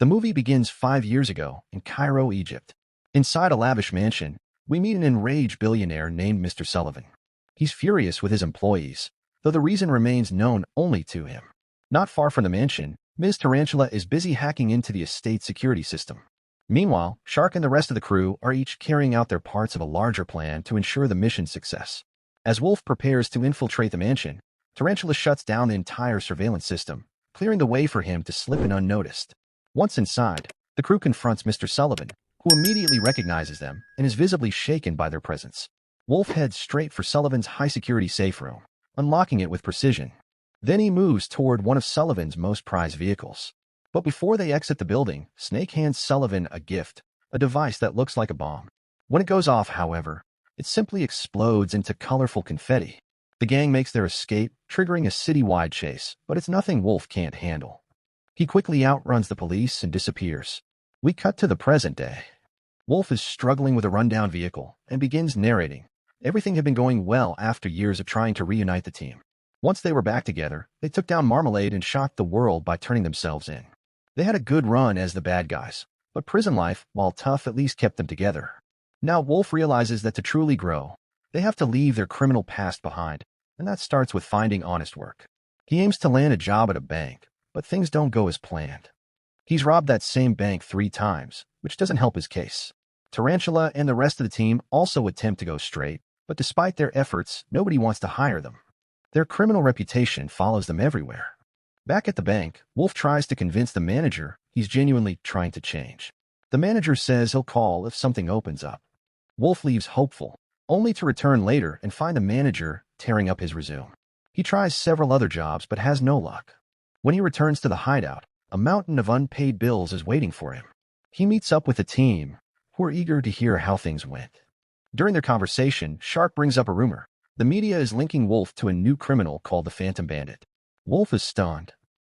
The movie begins 5 years ago in Cairo, Egypt. Inside a lavish mansion, we meet an enraged billionaire named Mr. Sullivan. He's furious with his employees, though the reason remains known only to him. Not far from the mansion, Ms. Tarantula is busy hacking into the estate security system. Meanwhile, Shark and the rest of the crew are each carrying out their parts of a larger plan to ensure the mission's success. As Wolf prepares to infiltrate the mansion, Tarantula shuts down the entire surveillance system, clearing the way for him to slip in unnoticed. Once inside, the crew confronts Mr. Sullivan, who immediately recognizes them and is visibly shaken by their presence. Wolf heads straight for Sullivan's high-security safe room, unlocking it with precision. Then he moves toward one of Sullivan's most prized vehicles. But before they exit the building, Snake hands Sullivan a gift, a device that looks like a bomb. When it goes off, however, it simply explodes into colorful confetti. The gang makes their escape, triggering a citywide chase, but it's nothing Wolf can't handle. He quickly outruns the police and disappears. We cut to the present day. Wolf is struggling with a rundown vehicle and begins narrating. Everything had been going well after years of trying to reunite the team. Once they were back together, they took down Marmalade and shocked the world by turning themselves in. They had a good run as the bad guys, but prison life, while tough, at least kept them together. Now Wolf realizes that to truly grow, they have to leave their criminal past behind, and that starts with finding honest work. He aims to land a job at a bank, but things don't go as planned. He's robbed that same bank 3 times, which doesn't help his case. Tarantula and the rest of the team also attempt to go straight, but despite their efforts, nobody wants to hire them. Their criminal reputation follows them everywhere. Back at the bank, Wolf tries to convince the manager he's genuinely trying to change. The manager says he'll call if something opens up. Wolf leaves hopeful, only to return later and find the manager tearing up his resume. He tries several other jobs but has no luck. When he returns to the hideout, a mountain of unpaid bills is waiting for him. He meets up with the team, who are eager to hear how things went. During their conversation, Shark brings up a rumor. The media is linking Wolf to a new criminal called the Phantom Bandit. Wolf is stunned.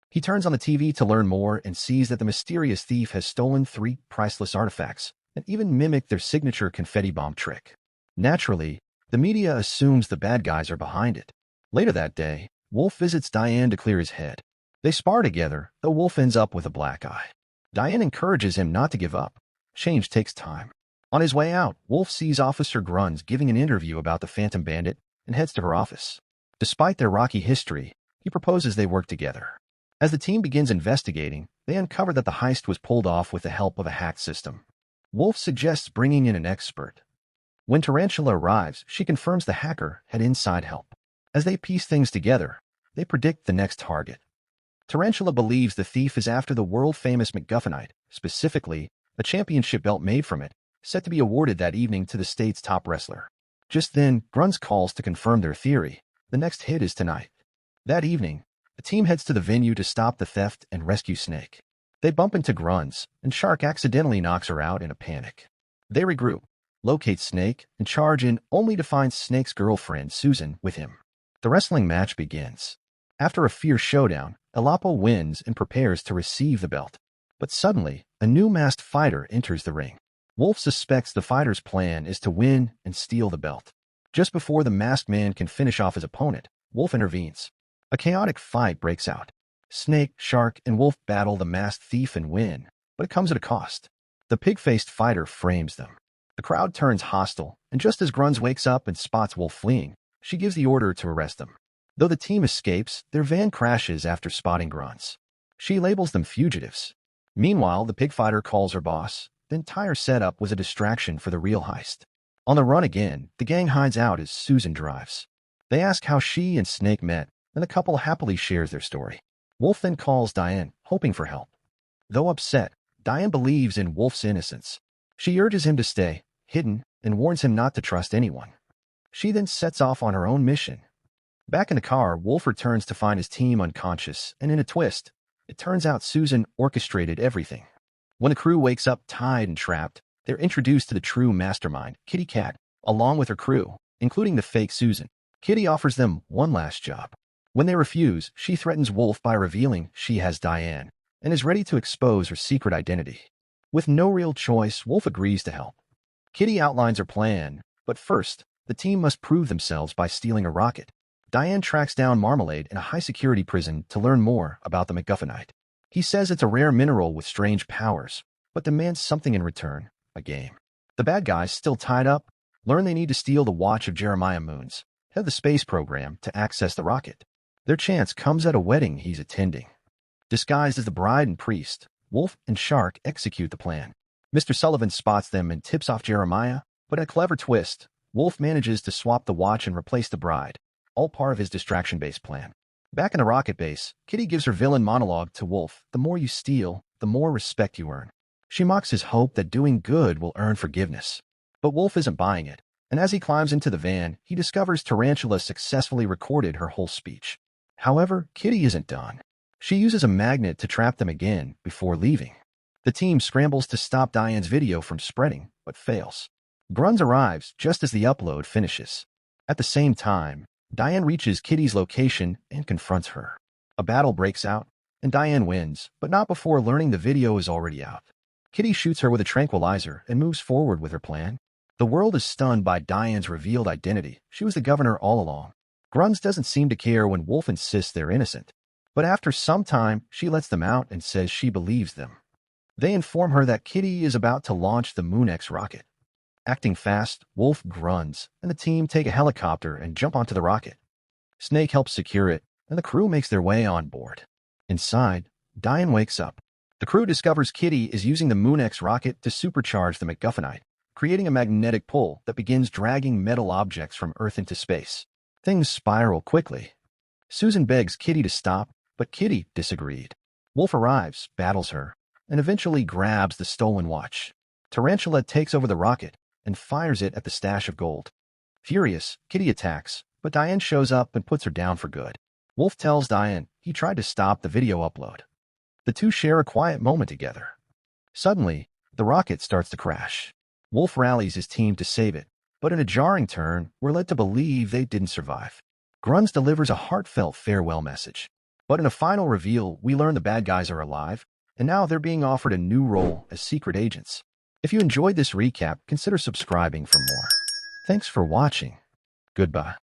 He turns on the TV to learn more and sees that the mysterious thief has stolen 3 priceless artifacts and even mimicked their signature confetti bomb trick. Naturally, the media assumes the bad guys are behind it. Later that day, Wolf visits Diane to clear his head. They spar together, though Wolf ends up with a black eye. Diane encourages him not to give up. Change takes time. On his way out, Wolf sees Officer Grunz giving an interview about the Phantom Bandit and heads to her office. Despite their rocky history, he proposes they work together. As the team begins investigating, they uncover that the heist was pulled off with the help of a hacked system. Wolf suggests bringing in an expert. When Tarantula arrives, she confirms the hacker had inside help. As they piece things together, they predict the next target. Tarantula believes the thief is after the world-famous MacGuffinite, specifically a championship belt made from it, set to be awarded that evening to the state's top wrestler. Just then, Grunz calls to confirm their theory. The next hit is tonight. That evening, the team heads to the venue to stop the theft and rescue Snake. They bump into Grunz, and Shark accidentally knocks her out in a panic. They regroup, locate Snake, and charge in only to find Snake's girlfriend, Susan, with him. The wrestling match begins. After a fierce showdown, Elapo wins and prepares to receive the belt. But suddenly, a new masked fighter enters the ring. Wolf suspects the fighter's plan is to win and steal the belt. Just before the masked man can finish off his opponent, Wolf intervenes. A chaotic fight breaks out. Snake, Shark, and Wolf battle the masked thief and win, but it comes at a cost. The pig-faced fighter frames them. The crowd turns hostile, and just as Grunz wakes up and spots Wolf fleeing, she gives the order to arrest them. Though the team escapes, their van crashes after spotting Grunz. She labels them fugitives. Meanwhile, the pig fighter calls her boss. The entire setup was a distraction for the real heist. On the run again, the gang hides out as Susan drives. They ask how she and Snake met, and the couple happily shares their story. Wolf then calls Diane, hoping for help. Though upset, Diane believes in Wolf's innocence. She urges him to stay hidden and warns him not to trust anyone. She then sets off on her own mission. Back in the car, Wolf returns to find his team unconscious, and in a twist, it turns out Susan orchestrated everything. When the crew wakes up tied and trapped, they're introduced to the true mastermind, Kitty Cat, along with her crew, including the fake Susan. Kitty offers them one last job. When they refuse, she threatens Wolf by revealing she has Diane and is ready to expose her secret identity. With no real choice, Wolf agrees to help. Kitty outlines her plan, but first, the team must prove themselves by stealing a rocket. Diane tracks down Marmalade in a high-security prison to learn more about the MacGuffinite. He says it's a rare mineral with strange powers, but demands something in return, a game. The bad guys, still tied up, learn they need to steal the watch of Jeremiah Moons, head of the space program, to access the rocket. Their chance comes at a wedding he's attending. Disguised as the bride and priest, Wolf and Shark execute the plan. Mr. Sullivan spots them and tips off Jeremiah, but in a clever twist, Wolf manages to swap the watch and replace the bride, all part of his distraction-based plan. Back in the rocket base, Kitty gives her villain monologue to Wolf: the more you steal, the more respect you earn. She mocks his hope that doing good will earn forgiveness. But Wolf isn't buying it, and as he climbs into the van, he discovers Tarantula successfully recorded her whole speech. However, Kitty isn't done. She uses a magnet to trap them again before leaving. The team scrambles to stop Diane's video from spreading, but fails. Grunz arrives just as the upload finishes. At the same time, Diane reaches Kitty's location and confronts her. A battle breaks out, and Diane wins, but not before learning the video is already out. Kitty shoots her with a tranquilizer and moves forward with her plan. The world is stunned by Diane's revealed identity. She was the governor all along. Grunz doesn't seem to care when Wolf insists they're innocent, but after some time, she lets them out and says she believes them. They inform her that Kitty is about to launch the MoonX rocket. Acting fast, Wolf grunts, and the team take a helicopter and jump onto the rocket. Snake helps secure it, and the crew makes their way on board. Inside, Diane wakes up. The crew discovers Kitty is using the MoonX rocket to supercharge the MacGuffinite, creating a magnetic pull that begins dragging metal objects from Earth into space. Things spiral quickly. Susan begs Kitty to stop, but Kitty disagreed. Wolf arrives, battles her, and eventually grabs the stolen watch. Tarantula takes over the rocket and fires it at the stash of gold. Furious, Kitty attacks, but Diane shows up and puts her down for good. Wolf tells Diane he tried to stop the video upload. The two share a quiet moment together. Suddenly, the rocket starts to crash. Wolf rallies his team to save it, but in a jarring turn, we're led to believe they didn't survive. Grunz delivers a heartfelt farewell message. But in a final reveal, we learn the bad guys are alive, and now they're being offered a new role as secret agents. If you enjoyed this recap, consider subscribing for more. Thanks for watching. Goodbye.